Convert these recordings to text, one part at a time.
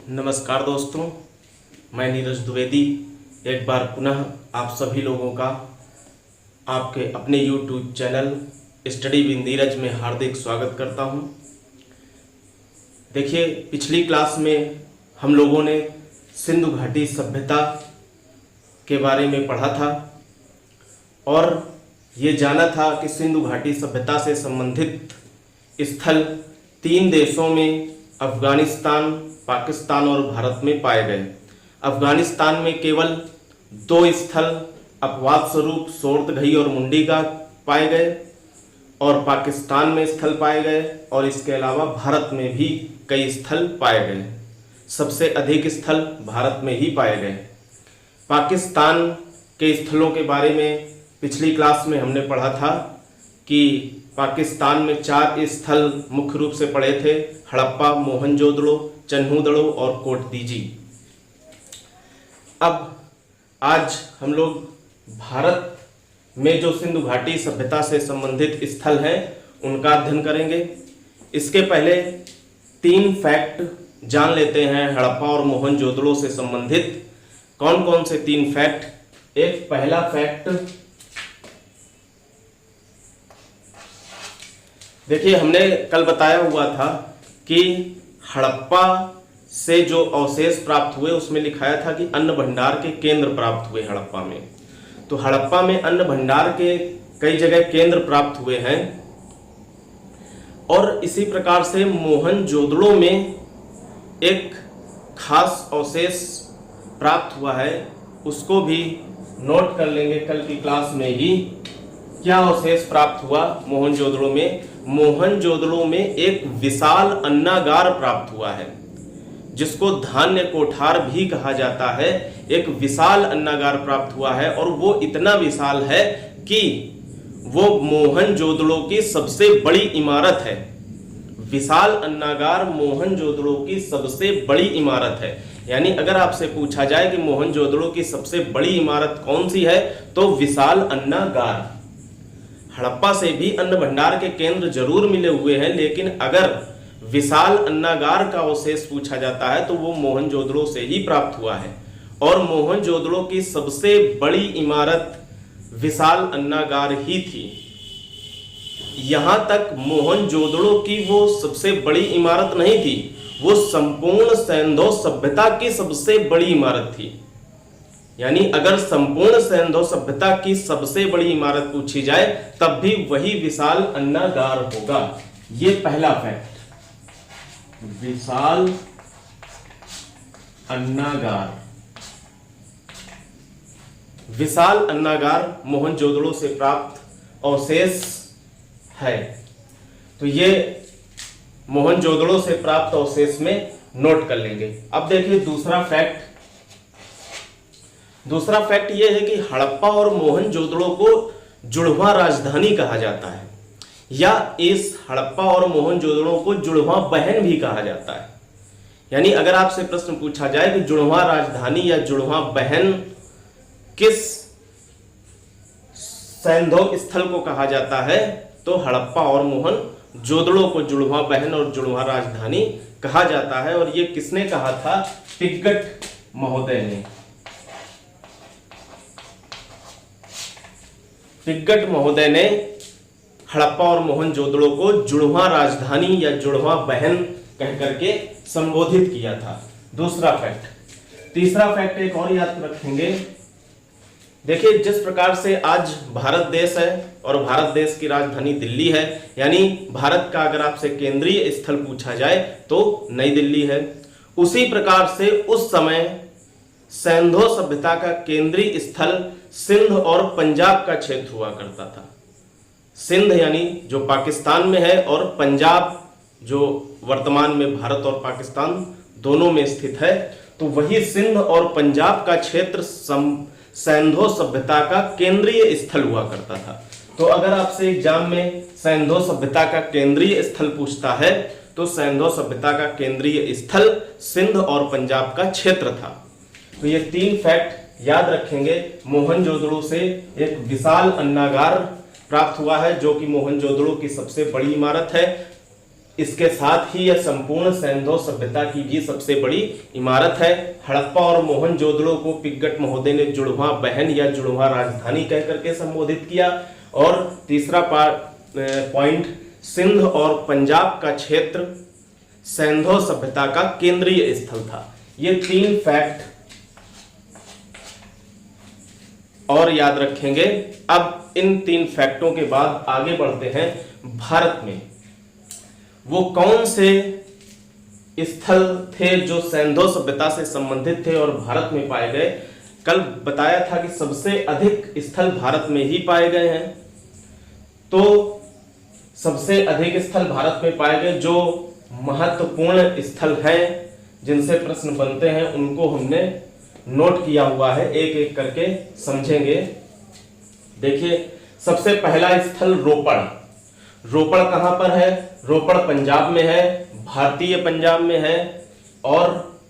नमस्कार दोस्तों, मैं नीरज द्विवेदी एक बार पुनः आप सभी लोगों का आपके अपने YouTube channel study with Neeraj में हार्दिक स्वागत करता हूं। देखिए, पिछली क्लास में हम लोगों ने सिंधु घाटी सभ्यता के बारे में पढ़ा था और ये जाना था कि सिंधु घाटी सभ्यता से संबंधित स्थल 3 देशों में अफगानिस्तान, पाकिस्तान और भारत में पाए गए। अफगानिस्तान में केवल 2 स्थल अपवाद स्वरूप सोर्तघई और मुंडीगा पाए गए और पाकिस्तान में स्थल पाए गए और इसके अलावा भारत में भी कई स्थल पाए गए। सबसे अधिक स्थल भारत में ही पाए गए। पाकिस्तान के स्थलों के बारे में पिछली क्लास में हमने पढ़ा था कि पाकिस्तान में 4 स्थल मुख्य रूप से पड़े थे: हड़प्पा, मोहनजोदड़ो, चन्हूदड़ो और कोटदीजी। अब आज हम लोग भारत में जो सिंधु घाटी सभ्यता से संबंधित स्थल हैं उनका अध्ययन करेंगे। इसके पहले 3 फैक्ट जान लेते हैं हड़प्पा और मोहनजोदड़ो से संबंधित। कौन कौन से 3 फैक्ट? एक पहला फैक्ट, देखिए हमने कल बताया हुआ था कि हड़प्पा से जो अवशेष प्राप्त हुए उसमें लिखाया था कि अन्न भंडार के केंद्र प्राप्त हुए हड़प्पा में। तो हड़प्पा में अन्न भंडार के कई जगह केंद्र प्राप्त हुए हैं और इसी प्रकार से मोहनजोदड़ो में एक खास अवशेष प्राप्त हुआ है, उसको भी नोट कर लेंगे कल की क्लास में ही। क्या अवशेष प्राप्त हुआ मोहनजोदड़ो में? मोहनजोदड़ो में एक विशाल अन्नागार प्राप्त हुआ है जिसको धान्य कोठार भी कहा जाता है। एक विशाल अन्नागार प्राप्त हुआ है और वो इतना विशाल है कि वो मोहनजोदड़ो की सबसे बड़ी इमारत है। विशाल अन्नागार मोहनजोदड़ो की सबसे बड़ी इमारत है। यानी अगर आपसे पूछा जाए कि मोहनजोदड़ो की सबसे बड़ी इमारत कौन सी है तो विशाल अन्नागार। हड़प्पा से भी अन्न भंडार के केंद्र जरूर मिले हुए हैं, लेकिन अगर विशाल अन्नागार का अवशेष पूछा जाता है तो वो मोहनजोदड़ो से ही प्राप्त हुआ है और मोहनजोदड़ो की सबसे बड़ी इमारत विशाल अन्नागार ही थी। यहां तक मोहनजोदड़ो की वो सबसे बड़ी इमारत नहीं थी, वो संपूर्ण सिंधु सभ्यता की सबसे बड़ी इमारत थी। यानी अगर संपूर्ण सिंधु सभ्यता की सबसे बड़ी इमारत पूछी जाए तब भी वही विशाल अन्नागार होगा। ये पहला फैक्ट, विशाल अन्नागार। विशाल अन्नागार मोहनजोदड़ो से प्राप्त अवशेष है, तो ये मोहनजोदड़ो से प्राप्त अवशेष में नोट कर लेंगे। अब देखिए दूसरा फैक्ट यह है कि हड़प्पा और मोहनजोदड़ो को जुड़वा राजधानी कहा जाता है, या इस हड़प्पा और मोहनजोदड़ो को जुड़वा बहन भी कहा जाता है। यानी अगर आपसे प्रश्न पूछा जाए कि जुड़वा राजधानी या जुड़वा बहन किस सिंधु स्थल को कहा जाता है तो हड़प्पा और मोहनजोदड़ो को जुड़वा बहन और जुड़वा राजधानी कहा जाता है। और ये किसने कहा था? पिग्गट महोदय ने। पिग्गट महोदय ने हड़प्पा और मोहनजोदड़ो को जुड़वा राजधानी या जुड़वा बहन कह करके संबोधित किया था। दूसरा फैक्ट। तीसरा फैक्ट एक और याद रखेंगे। देखिए, जिस प्रकार से आज भारत देश है और भारत देश की राजधानी दिल्ली है, यानी भारत का अगर आपसे केंद्रीय स्थल पूछा जाए तो नई दिल्ली है, उसी प्रकार से उस समय सिंधु सभ्यता का केंद्रीय स्थल सिंध और पंजाब का क्षेत्र हुआ करता था। सिंध यानी जो पाकिस्तान में है और पंजाब जो वर्तमान में भारत और पाकिस्तान दोनों में स्थित है, तो वही सिंध और पंजाब का क्षेत्र सिंधु सभ्यता का केंद्रीय स्थल हुआ करता था। तो अगर आपसे एग्जाम में सिंधु सभ्यता का केंद्रीय स्थल पूछता है तो सिंधु सभ्यता का केंद्रीय स्थल सिंध और पंजाब का क्षेत्र था। तो ये 3 फैक्ट याद रखेंगे। मोहनजोदड़ो से एक विशाल अन्नागार प्राप्त हुआ है जो कि मोहनजोदड़ो की सबसे बड़ी इमारत है। इसके साथ ही यह संपूर्ण सैंधव सभ्यता की भी सबसे बड़ी इमारत है। हड़प्पा और मोहनजोदड़ो को पिग्गट महोदय ने जुड़वा बहन या जुड़वा राजधानी कह करके संबोधित किया। और तीसरा पॉइंट, सिंध और पंजाब का क्षेत्र सैंधव सभ्यता का केंद्रीय स्थल था। ये 3 फैक्ट और याद रखेंगे। अब इन 3 फैक्टों के बाद आगे बढ़ते हैं। भारत में वो कौन से स्थल थे जो सैंधव सभ्यता से संबंधित थे और भारत में पाए गए। कल बताया था कि सबसे अधिक स्थल भारत में ही पाए गए हैं। तो सबसे अधिक स्थल भारत में पाए गए, जो महत्वपूर्ण स्थल हैं जिनसे प्रश्न बनते हैं, उनको हमने नोट किया हुआ है, एक एक करके समझेंगे। देखिए, सबसे पहला स्थल रोपड़। रोपड़ कहां पर है? रोपड़ पंजाब में है, भारतीय पंजाब में है। और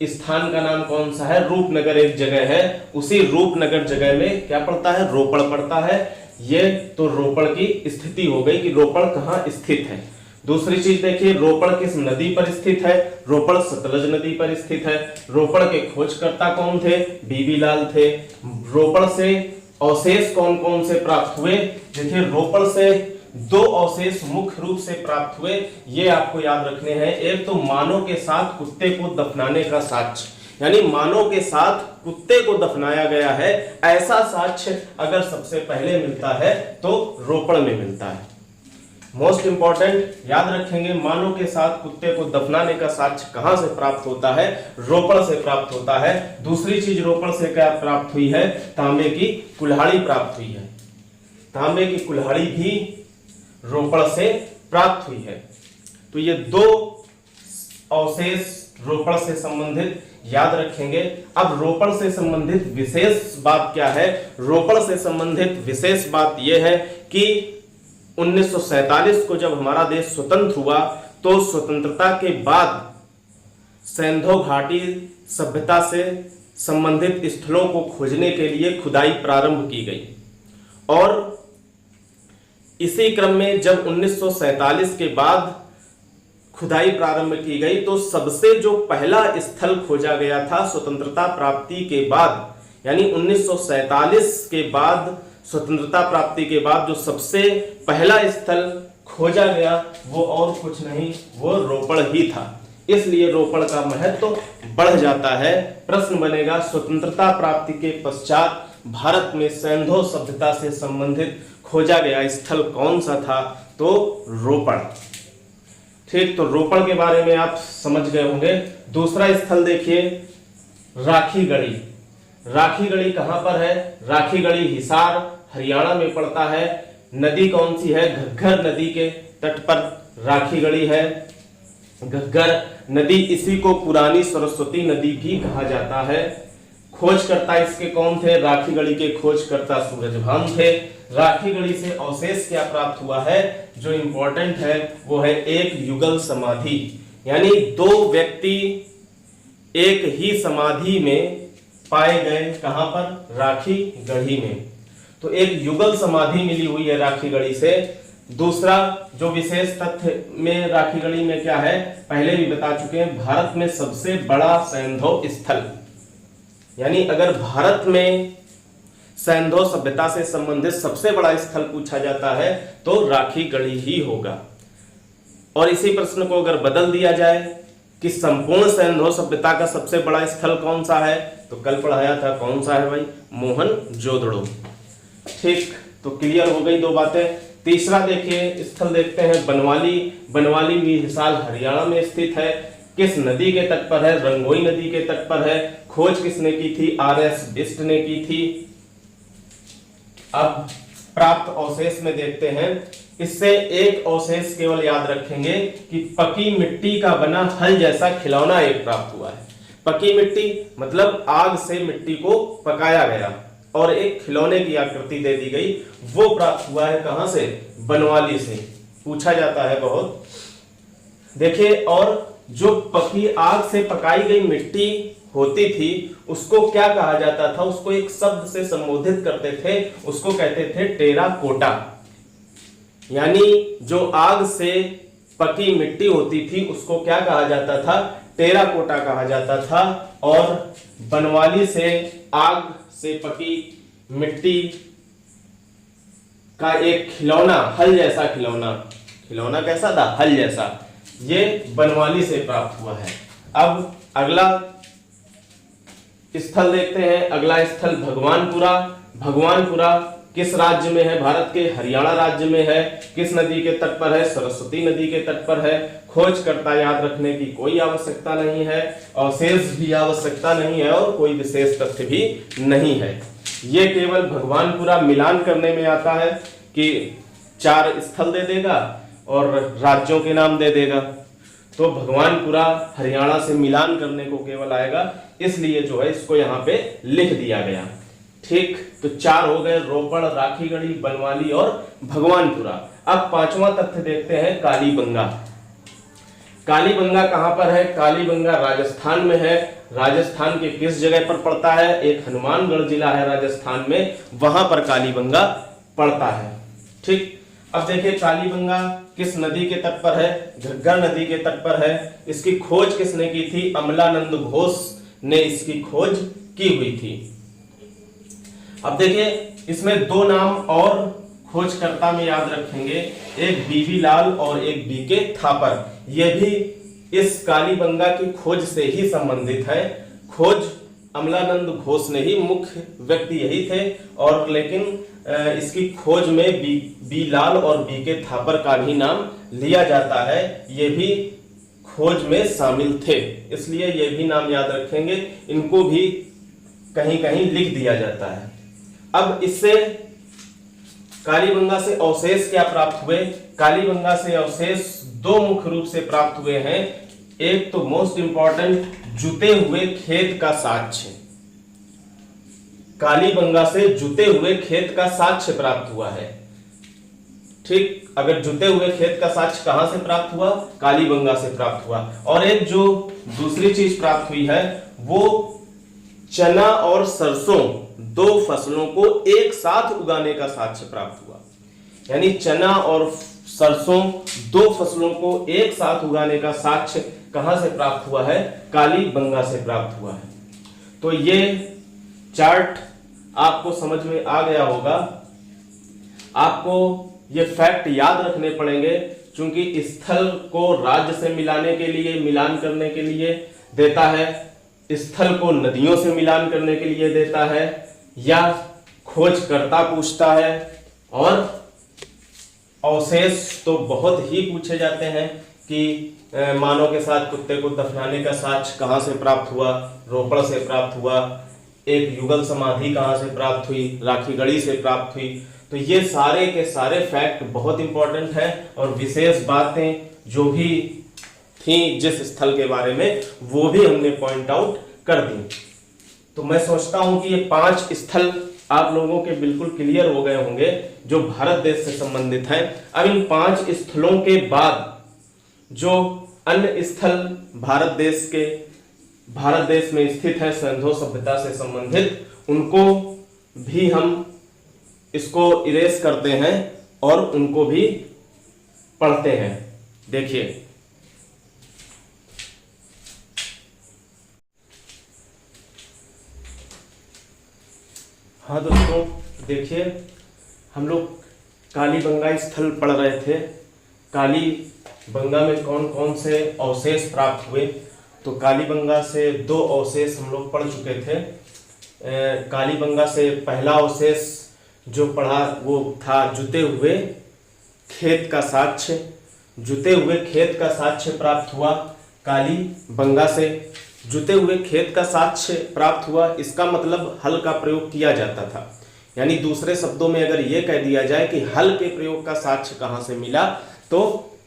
स्थान का नाम कौन सा है? रूपनगर एक जगह है, उसी रूपनगर जगह में क्या पड़ता है? रोपड़ पड़ता है। ये तो रोपड़ की स्थिति हो गई कि रोपड़ कहां स्थित है। दूसरी चीज देखिए, रोपड़ किस नदी पर स्थित है? रोपड़ सतलज नदी पर स्थित है। रोपड़ के खोजकर्ता कौन थे? बीबी लाल थे। रोपड़ से अवशेष कौन कौन से प्राप्त हुए? देखिए, रोपड़ से 2 अवशेष मुख्य रूप से प्राप्त हुए, ये आपको याद रखने हैं। एक तो मानव के साथ कुत्ते को दफनाने का साक्ष्य, यानी मानव के साथ कुत्ते को दफनाया गया है, ऐसा साक्ष्य अगर सबसे पहले मिलता है तो रोपड़ में मिलता है। मोस्ट इंपॉर्टेंट याद रखेंगे, मानव के साथ कुत्ते को दफनाने का साक्ष्य कहां से प्राप्त होता है? रोपड़ से प्राप्त होता है। दूसरी चीज रोपड़ से क्या प्राप्त हुई है? तांबे की कुल्हाड़ी प्राप्त हुई है। तांबे की कुल्हाड़ी भी रोपड़ से प्राप्त हुई है। तो ये 2 अवशेष रोपड़ से संबंधित याद रखेंगे। अब रोपड़ से संबंधित विशेष बात क्या है? रोपड़ से संबंधित विशेष बात यह है कि 1947 को जब हमारा देश स्वतंत्र हुआ तो स्वतंत्रता के बाद सैंधव घाटी सभ्यता से संबंधित स्थलों को खोजने के लिए खुदाई प्रारंभ की गई। और इसी क्रम में जब 1947 के बाद खुदाई प्रारंभ की गई तो सबसे जो पहला स्थल खोजा गया था स्वतंत्रता प्राप्ति के बाद, यानी 1947 के बाद स्वतंत्रता प्राप्ति के बाद जो सबसे पहला स्थल खोजा गया वो और कुछ नहीं, वो रोपड़ ही था। इसलिए रोपड़ का महत्व बढ़ जाता है। प्रश्न बनेगा, स्वतंत्रता प्राप्ति के पश्चात भारत में सैंधव सभ्यता से संबंधित खोजा गया स्थल कौन सा था? तो रोपड़। ठीक, तो रोपड़ के बारे में आप समझ गए होंगे। दूसरा स्थल देखिए, राखीगढ़ी। राखीगढ़ी कहां पर है? राखीगढ़ी हिसार हरियाणा में पड़ता है। नदी कौन सी है? घग्गर नदी के तट पर राखीगढ़ी है। घग्गर नदी, इसी को पुरानी सरस्वती नदी भी कहा जाता है। खोजकर्ता इसके कौन थे? राखीगढ़ी के खोजकर्ता सूरजभान थे। राखीगढ़ी से अवशेष क्या प्राप्त हुआ है? जो इंपॉर्टेंट है वो है एक युगल समाधि, यानी 2 व्यक्ति एक ही समाधि में पाए गए। कहां पर? राखीगढ़ी में। तो एक युगल समाधि मिली हुई है राखीगढ़ी से। दूसरा जो विशेष तथ्य में राखीगढ़ी में क्या है, पहले भी बता चुके हैं, भारत में सबसे बड़ा सैंधव स्थल, यानी अगर भारत में सैंधव सभ्यता से संबंधित सबसे बड़ा स्थल पूछा जाता है तो राखीगढ़ी ही होगा। और इसी प्रश्न को अगर बदल दिया जाए कि संपूर्ण सैंधव सभ्यता का सबसे बड़ा स्थल कौन सा है, तो कल पढ़ाया था कौन सा है भाई? मोहनजोदड़ो। ठीक, तो क्लियर हो गई 2 बातें। तीसरा देखिए स्थल देखते हैं, बनवाली। बनवाली भी हिसार हरियाणा में स्थित है। किस नदी के तट पर है? रंगोई नदी के तट पर है। खोज किसने की थी? RS बिष्ट ने की थी। अब प्राप्त अवशेष में देखते हैं, इससे एक अवशेष केवल याद रखेंगे कि पकी मिट्टी का बना हल जैसा खिलौना एक प्राप्त हुआ है। पकी मिट्टी मतलब आग से मिट्टी को पकाया गया और एक खिलौने की आकृति दे दी गई, वो प्राप्त हुआ है कहां से? बनवाली से। पूछा जाता है बहुत। देखिए, और जो पकी आग से पकाई गई मिट्टी होती थी उसको क्या कहा जाता था? उसको एक शब्द से संबोधित करते थे, उसको कहते थे टेराकोटा। यानी जो आग से पकी मिट्टी होती थी उसको क्या कहा जाता था? टेराकोटा कहा जाता था। और बनवाली से, आग से पकी मिट्टी का एक खिलौना, हल जैसा खिलौना, खिलौना कैसा था? हल जैसा, ये बनवाली से प्राप्त हुआ है। अब अगला स्थल देखते हैं। अगला स्थल भगवानपुरा। भगवानपुरा किस राज्य में है? भारत के हरियाणा राज्य में है। किस नदी के तट पर है? सरस्वती नदी के तट पर है। खोजकर्ता याद रखने की कोई आवश्यकता नहीं है, अवशेष भी आवश्यकता नहीं है, और कोई विशेष तथ्य भी नहीं है। ये केवल भगवानपुरा मिलान करने में आता है कि 4 स्थल दे देगा और राज्यों के नाम दे देगा। तो भगवानपुरा हरियाणा से मिलान करने को केवल आएगा, इसलिए जो है इसको यहाँ पे लिख दिया गया। ठीक, तो 4 हो गए, रोपड़, राखीगढ़ी, बनवाली और भगवानपुरा। अब 5वां तथ्य देखते हैं, कालीबंगा। कालीबंगा कहां पर है? कालीबंगा राजस्थान में है। राजस्थान के किस जगह पर पड़ता है? एक हनुमानगढ़ जिला है राजस्थान में, वहां पर कालीबंगा पड़ता है। ठीक, अब देखिए कालीबंगा किस नदी के तट पर है? घग्गर नदी के तट पर है। इसकी खोज किसने की थी? अमलानंद घोष ने इसकी खोज की हुई थी। अब देखिए इसमें 2 नाम और खोजकर्ता में याद रखेंगे, एक बीवी लाल और एक बीके थापर। ये भी इस कालीबंगा की खोज से ही संबंधित है। खोज अमलानंद घोष ने ही, मुख्य व्यक्ति यही थे, और लेकिन इसकी खोज में बी लाल और बीके थापर का भी नाम लिया जाता है। ये भी खोज में शामिल थे, इसलिए ये भी नाम याद रखेंगे। इनको भी कहीं कहीं लिख दिया जाता है। अब इससे कालीबंगा से अवशेष क्या प्राप्त हुए? कालीबंगा से अवशेष 2 मुख्य रूप से प्राप्त हुए हैं। एक तो मोस्ट इंपॉर्टेंट, जुते हुए खेत का साक्ष्य। कालीबंगा से जुते हुए खेत का साक्ष्य प्राप्त हुआ है। ठीक, अगर जुते हुए खेत का साक्ष्य कहां से प्राप्त हुआ? कालीबंगा से प्राप्त हुआ। और एक जो दूसरी चीज प्राप्त हुई है वो चना और सरसों, 2 फसलों को एक साथ उगाने का साक्ष्य प्राप्त हुआ। यानी चना और सरसों 2 फसलों को एक साथ उगाने का साक्ष्य कहां से प्राप्त हुआ है? कालीबंगा से प्राप्त हुआ है। तो ये चार्ट आपको समझ में आ गया होगा। आपको ये फैक्ट याद रखने पड़ेंगे, क्योंकि स्थल को राज्य से मिलाने के लिए, मिलान करने के लिए देता है, स्थल को नदियों से मिलान करने के लिए देता है, या खोजकर्ता पूछता है। और अवशेष तो बहुत ही पूछे जाते हैं कि मानव के साथ कुत्ते को दफनाने का साक्ष्य कहां से प्राप्त हुआ? रोपड़ से प्राप्त हुआ। एक युगल समाधि कहां से प्राप्त हुई? राखीगढ़ी से प्राप्त हुई। तो ये सारे के सारे फैक्ट बहुत इंपॉर्टेंट है, और विशेष बातें जो भी थी जिस स्थल के बारे में, वो भी हमने पॉइंट आउट कर दी। तो मैं सोचता हूं कि ये 5 स्थल आप लोगों के बिल्कुल क्लियर हो गए होंगे जो भारत देश से संबंधित हैं। अब इन 5 स्थलों के बाद जो अन्य स्थल भारत देश में स्थित है सिंधु सभ्यता से संबंधित, उनको भी हम इसको इरेज करते हैं और उनको भी पढ़ते हैं। देखिए हाँ दोस्तों, देखिए हम लोग कालीबंगा स्थल पढ़ रहे थे। कालीबंगा में कौन कौन से अवशेष प्राप्त हुए? तो कालीबंगा से 2 अवशेष हम लोग पढ़ चुके थे। कालीबंगा से पहला अवशेष जो पढ़ा वो था जुते हुए खेत का साक्ष्य। जुते हुए खेत का साक्ष्य प्राप्त हुआ कालीबंगा से। जुते हुए खेत का साक्ष्य प्राप्त हुआ, इसका मतलब हल का प्रयोग किया जाता था। यानी दूसरे शब्दों में अगर ये कह दिया जाए कि हल के प्रयोग का साक्ष्य कहां से मिला, तो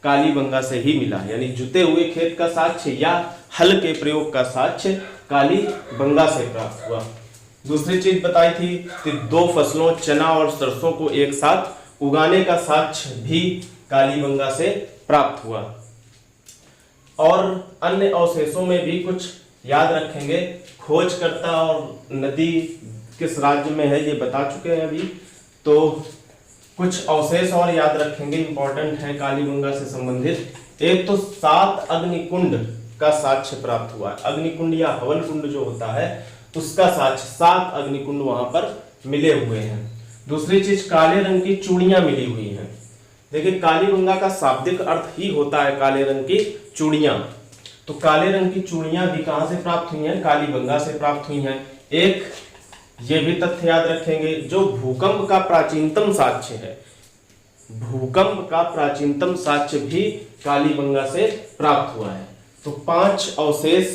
कालीबंगा से ही मिला। यानी जुते हुए खेत का साक्ष्य या हल के प्रयोग का साक्ष्य कालीबंगा से प्राप्त हुआ। दूसरी चीज बताई थी कि 2 फसलों चना और सरसों को एक साथ उगाने का साक्ष्य भी कालीबंगा से प्राप्त हुआ। और अन्य अवशेषों में भी कुछ याद रखेंगे। खोजकर्ता और नदी किस राज्य में है ये बता चुके हैं अभी। तो कुछ अवशेष और याद रखेंगे, इंपॉर्टेंट है कालीबंगा से संबंधित। एक तो 7 अग्निकुंड का साक्ष्य प्राप्त हुआ है। अग्निकुंड या हवन कुंड जो होता है उसका साक्ष्य 7 अग्निकुंड वहां पर मिले हुए हैं। दूसरी चीज काले रंग की चूड़ियां मिली हुई हैं। देखिए कालीगंगा का शाब्दिक अर्थ ही होता है काले रंग की चूड़ियां। तो काले रंग की चूड़ियां भी कहां से प्राप्त हुई हैं? कालीगंगा से प्राप्त हुई हैं। एक ये भी तथ्य याद रखेंगे, जो भूकंप का प्राचीनतम साक्ष्य है, भूकंप का प्राचीनतम साक्ष्य भी कालीगंगा से प्राप्त हुआ है। तो 5 अवशेष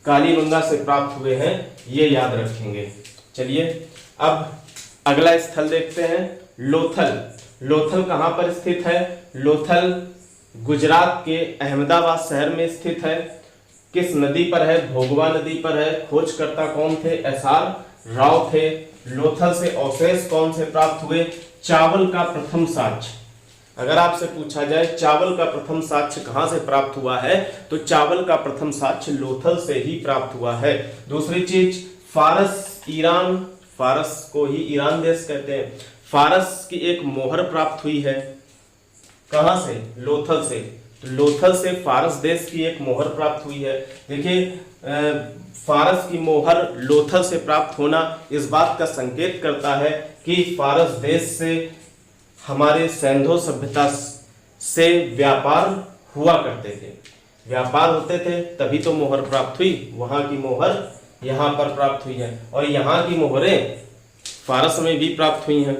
कालीगंगा से प्राप्त हुए हैं, ये याद रखेंगे। चलिए अब अगला स्थल देखते हैं, लोथल। लोथल कहां पर स्थित है? लोथल गुजरात के अहमदाबाद शहर में स्थित है। किस नदी पर है? भोगवा नदी पर है। खोजकर्ता कौन थे? SR राव थे। लोथल से अवशेष कौन से प्राप्त हुए? चावल का प्रथम साक्ष्य। अगर आपसे पूछा जाए चावल का प्रथम साक्ष्य कहां से प्राप्त हुआ है, तो चावल का प्रथम साक्ष्य लोथल से ही प्राप्त हुआ है। दूसरी चीज फारस, ईरान, फारस को ही ईरान देश कहते हैं, फारस की एक मोहर प्राप्त हुई है। कहां से? लोथल से। तो लोथल से फारस देश की एक मोहर प्राप्त हुई है। देखिए फारस की मोहर लोथल से प्राप्त होना इस बात का संकेत करता है कि फारस देश से हमारे सैंधो सभ्यता से व्यापार हुआ करते थे, व्यापार होते थे, तभी तो मोहर प्राप्त हुई। वहां की मोहर यहां पर प्राप्त हुई है और यहां की मोहरें फारस में भी प्राप्त हुई हैं।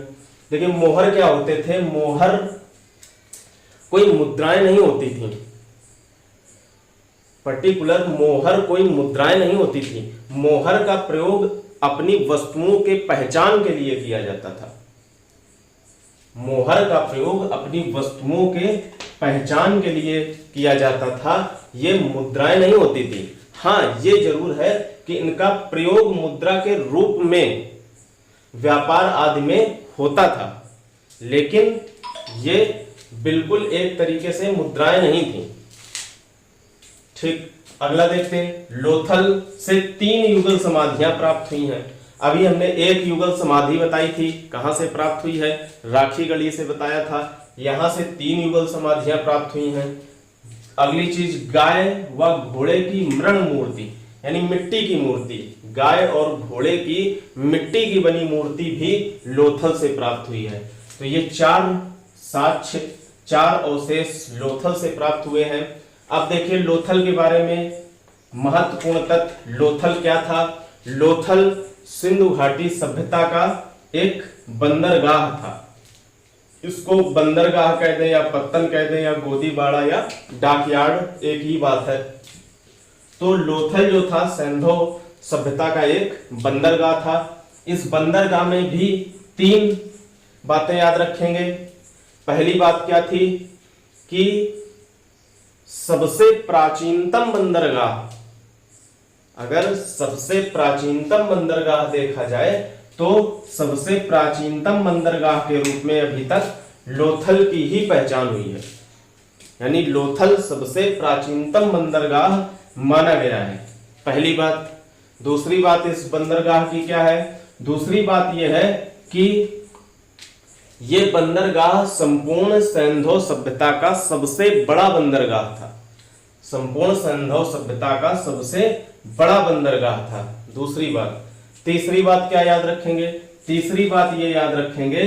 देखिए मोहर क्या होते थे? मोहर कोई मुद्राएं नहीं होती थी, पर्टिकुलर मोहर कोई मुद्राएं नहीं होती थी। मोहर का प्रयोग अपनी वस्तुओं के पहचान के लिए किया जाता था। मोहर का प्रयोग अपनी वस्तुओं के पहचान के लिए किया जाता था, ये मुद्राएं नहीं होती थी। हाँ ये जरूर है कि इनका प्रयोग मुद्रा के रूप में व्यापार आदि में होता था, लेकिन ये बिल्कुल एक तरीके से मुद्राएं नहीं थी। ठीक, अगला देखते हैं, लोथल से 3 युगल समाधियां प्राप्त हुई हैं। अभी हमने एक युगल समाधि बताई थी, कहां से प्राप्त हुई है? राखी गढ़ी से बताया था। यहां से 3 युगल समाधियां प्राप्त हुई हैं। अगली चीज गाय व घोड़े की मृण मूर्ति, यानी मिट्टी की मूर्ति, गाय और घोड़े की मिट्टी की बनी मूर्ति भी लोथल से प्राप्त हुई है। तो ये 4 साक्ष्य, 4 अवशेष लोथल से प्राप्त हुए हैं। अब देखिए लोथल के बारे में महत्वपूर्ण तथ्य, लोथल क्या था? लोथल सिंधु घाटी सभ्यता का एक बंदरगाह था। इसको बंदरगाह कह दें या पत्तन कह दें या गोदीबाड़ा या डाकयार्ड, एक ही बात है। तो लोथल जो था सिंधु सभ्यता का एक बंदरगाह था। इस बंदरगाह में भी 3 बातें याद रखेंगे। पहली बात क्या थी कि सबसे प्राचीनतम बंदरगाह, अगर सबसे प्राचीनतम बंदरगाह देखा जाए तो सबसे प्राचीनतम बंदरगाह के रूप में अभी तक लोथल की ही पहचान हुई है, यानी लोथल सबसे प्राचीनतम बंदरगाह माना गया है। पहली बात। दूसरी बात इस बंदरगाह की क्या है? दूसरी बात यह है कि ये बंदरगाह संपूर्ण सिंधु सभ्यता का सबसे बड़ा बंदरगाह था। संपूर्ण सिंधु सभ्यता का सबसे बड़ा बंदरगाह था। दूसरी बात। तीसरी बात क्या याद रखेंगे? तीसरी बात ये याद रखेंगे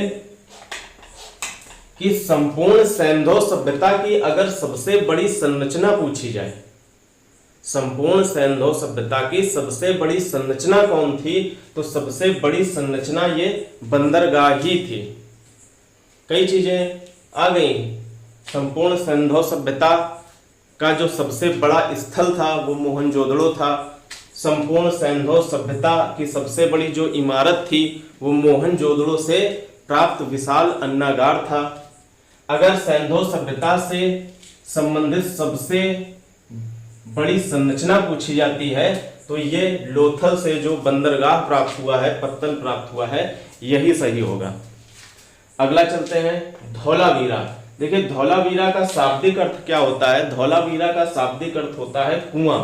कि संपूर्ण सिंधु सभ्यता की अगर सबसे बड़ी संरचना पूछी जाए, संपूर्ण सिंधु सभ्यता की सबसे बड़ी संरचना कौन थी, तो सबसे बड़ी संरचना ये बंदरगाह ही थी। कई चीजें आ गई। संपूर्ण सिंधु सभ्यता का जो सबसे बड़ा स्थल था वो मोहनजोदड़ो था। संपूर्ण सिंधु सभ्यता की सबसे बड़ी जो इमारत थी वो मोहनजोदड़ो से प्राप्त विशाल अन्नागार था। अगर सिंधु सभ्यता से संबंधित सबसे बड़ी संरचना पूछी जाती है तो ये लोथल से जो बंदरगाह प्राप्त हुआ है, पत्तन प्राप्त हुआ है, यही सही होगा। अगला चलते हैं धौलावीरा। देखिए धौलावीरा का शाब्दिक अर्थ क्या होता है? धौलावीरा का शाब्दिक अर्थ होता है कुआं,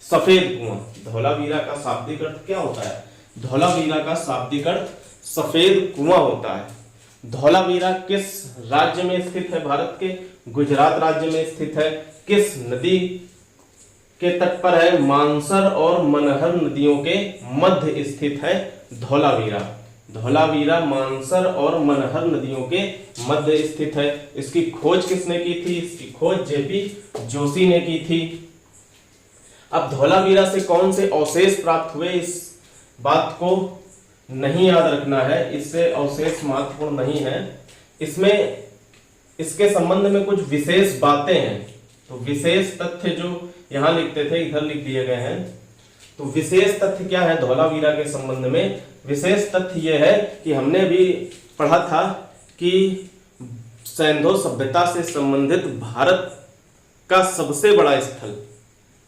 सफेद कुआं। धौलावीरा का शाब्दिक अर्थ क्या होता है? धौलावीरा का शाब्दिक अर्थ सफेद कुआं होता है। धौलावीरा किस राज्य में स्थित है? भारत के गुजरात राज्य में स्थित है। किस नदी के तट पर है? मानसर और मनहर नदियों के मध्य स्थित है धौलावीरा। धौलावीरा मानसर और मनहर नदियों के मध्य स्थित है। इसकी खोज किसने की थी? इसकी खोज जेपी जोशी ने की थी। अब धौलावीरा से कौन से अवशेष प्राप्त हुए, इस बात को नहीं याद रखना है, इससे अवशेष महत्वपूर्ण नहीं है। इसमें इसके संबंध में कुछ विशेष बातें हैं, तो विशेष तथ्य जो यहां लिखते थे इधर लिख दिए गए हैं। तो विशेष तथ्य क्या है धौलावीरा के संबंध में? विशेष तथ्य यह है कि हमने भी पढ़ा था कि सैंधो सभ्यता से संबंधित भारत का सबसे बड़ा स्थल,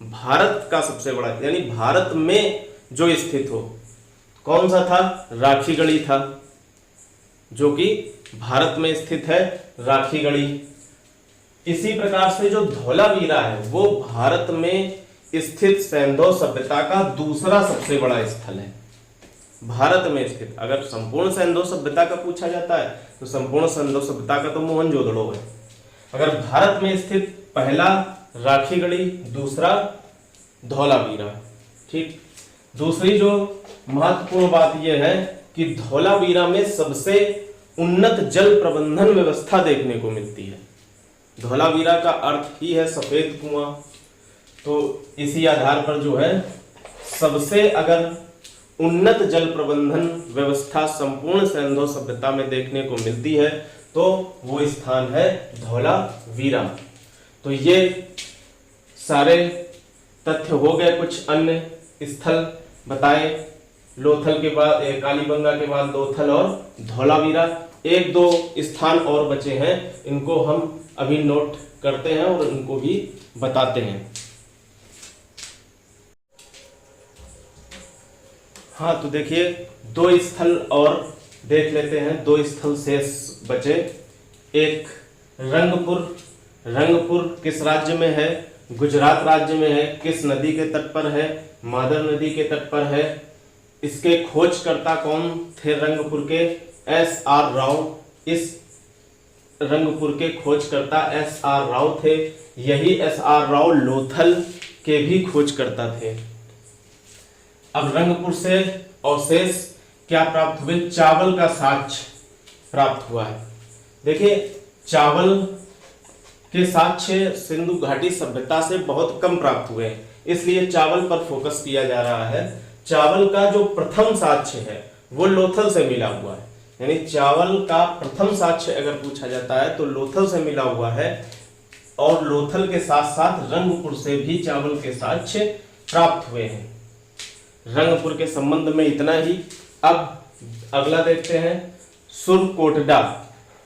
भारत का सबसे बड़ा यानी भारत में जो स्थित हो, कौन सा था? राखीगढ़ी था, जो कि भारत में स्थित है राखीगढ़ी। इसी प्रकार से जो धौलावीरा है वो भारत में स्थित सैंधो सभ्यता का दूसरा सबसे बड़ा स्थल है। भारत में स्थित, अगर संपूर्ण सैंधो सभ्यता का पूछा जाता है तो संपूर्ण सैंधो सभ्यता का तो मोहनजोदड़ो है। अगर भारत में स्थित पहला राखीगढ़ी, दूसरा धौलावीरा। ठीक। दूसरी जो महत्वपूर्ण बात यह है कि धौलावीरा में सबसे उन्नत जल प्रबंधन व्यवस्था देखने को मिलती है। धौलावीरा का अर्थ ही है सफेद कुआं, तो इसी आधार पर जो है सबसे अगर उन्नत जल प्रबंधन व्यवस्था संपूर्ण सैंधो सभ्यता में देखने को मिलती है तो वो स्थान है धौलावीरा। तो ये सारे तथ्य हो गए। कुछ अन्य स्थल बताए, लोथल के बाद कालीबंगा के बाद लोथल और धौलावीरा। एक दो स्थान और बचे हैं, इनको हम अभी नोट करते हैं और इनको भी बताते हैं। हाँ, तो देखिए दो स्थल और देख लेते हैं, दो स्थल शेष बचे। एक रंगपुर, रंगपुर किस राज्य में है? गुजरात राज्य में है। किस नदी के तट पर है? मादर नदी के तट पर है। इसके खोजकर्ता कौन थे रंगपुर के? S.R. राव। इस रंगपुर के खोजकर्ता S.R. राव थे। यही S.R. राव लोथल के भी खोजकर्ता थे। अब रंगपुर से अवशेष क्या प्राप्त हुए? चावल का साक्ष्य प्राप्त हुआ है। देखिए चावल के साक्ष्य सिंधु घाटी सभ्यता से बहुत कम प्राप्त हुए हैं, इसलिए चावल पर फोकस किया जा रहा है। चावल का जो प्रथम साक्ष्य है वो लोथल से मिला हुआ है, यानी चावल का प्रथम साक्ष्य अगर पूछा जाता है तो लोथल से मिला हुआ है, और लोथल के साथ साथ रंगपुर से भी चावल के साक्ष्य प्राप्त हुए हैं। रंगपुर के संबंध में इतना ही। अब अगला देखते हैं सुरकोटडा।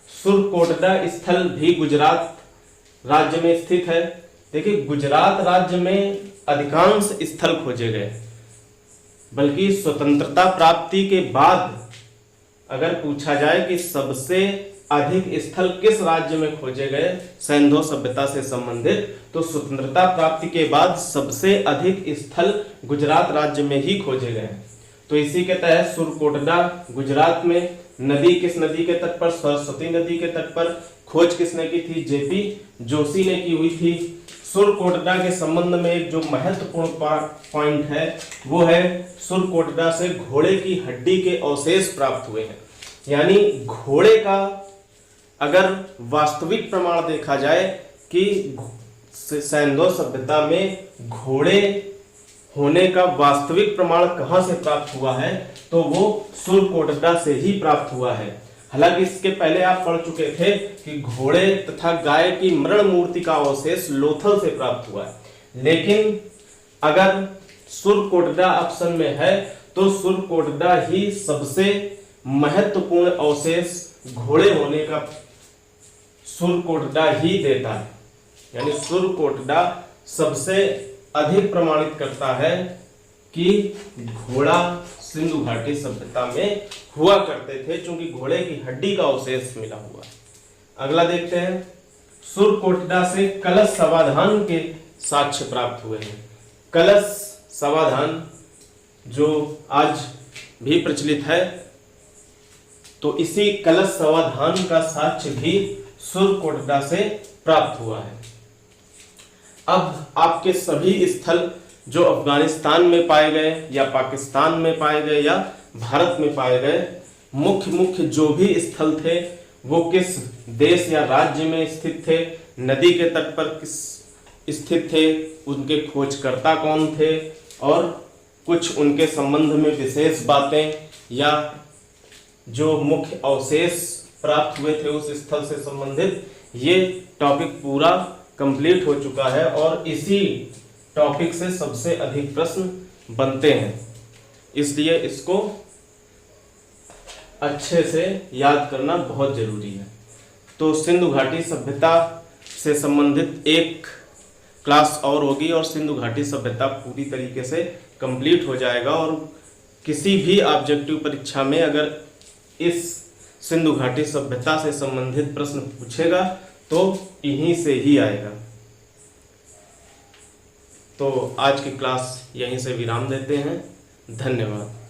सुरकोटडा स्थल भी गुजरात राज्य में स्थित है। देखिए गुजरात राज्य में अधिकांश स्थल खोजे गए, बल्कि स्वतंत्रता प्राप्ति के बाद अगर पूछा जाए कि सबसे अधिक स्थल किस राज्य में खोजे गए सैंधो सभ्यता से संबंधित, तो स्वतंत्रता प्राप्ति के बाद सबसे अधिक स्थल गुजरात राज्य में ही खोजे गए। तो इसी के तहत सुरकोटडा गुजरात में, नदी किस नदी के तट पर? सरस्वती नदी के तट पर। खोज किसने की थी? जेपी जोशी ने की हुई थी। सुरकोटडा के संबंध में एक जो महत्वपूर्ण पॉइंट है वो है सुरकोटडा से घोड़े की हड्डी के अवशेष प्राप्त हुए हैं। यानी घोड़े का अगर वास्तविक प्रमाण देखा जाए कि सैंधो सभ्यता में घोड़े होने का वास्तविक प्रमाण कहां से प्राप्त हुआ है, तो वो सुरकोटडा से ही प्राप्त हुआ है। हालांकि इसके पहले आप पढ़ चुके थे कि घोड़े तथा गाय की मृण मूर्ति का अवशेष लोथल से प्राप्त हुआ है, लेकिन अगर सुरकोटडा ऑप्शन में है तो सुरकोटडा ही सबसे महत्वपूर्ण अवशेष घोड़े होने का सुरकोटडा ही देता है। यानी सुरकोटडा सबसे अधिक प्रमाणित करता है कि घोड़ा सिंधु घाटी सभ्यता में हुआ करते थे, क्योंकि घोड़े की हड्डी का अवशेष मिला हुआ है। अगला देखते हैं सुरकोटडा से कलश समाधान के साक्ष्य प्राप्त हुए हैं। कलश समाधान जो आज भी प्रचलित है, तो इसी कलश समाधान का साक्ष्य भी सुरकोटडा से प्राप्त हुआ है। अब आपके सभी स्थल जो अफगानिस्तान में पाए गए या पाकिस्तान में पाए गए या भारत में पाए गए, मुख्य मुख्य जो भी स्थल थे वो किस देश या राज्य में स्थित थे, नदी के तट पर किस स्थित थे, उनके खोजकर्ता कौन थे और कुछ उनके संबंध में विशेष बातें या जो मुख्य अवशेष प्राप्त हुए थे उस स्थल से संबंधित, ये टॉपिक पूरा कंप्लीट हो चुका है और इसी टॉपिक से सबसे अधिक प्रश्न बनते हैं, इसलिए इसको अच्छे से याद करना बहुत जरूरी है। तो सिंधु घाटी सभ्यता से संबंधित एक क्लास और होगी और सिंधु घाटी सभ्यता पूरी तरीके से कंप्लीट हो जाएगा और किसी भी ऑब्जेक्टिव परीक्षा में अगर इस सिंधु घाटी सभ्यता से संबंधित प्रश्न पूछेगा तो इन्हीं से ही आएगा। तो आज की क्लास यहीं से विराम देते हैं। धन्यवाद।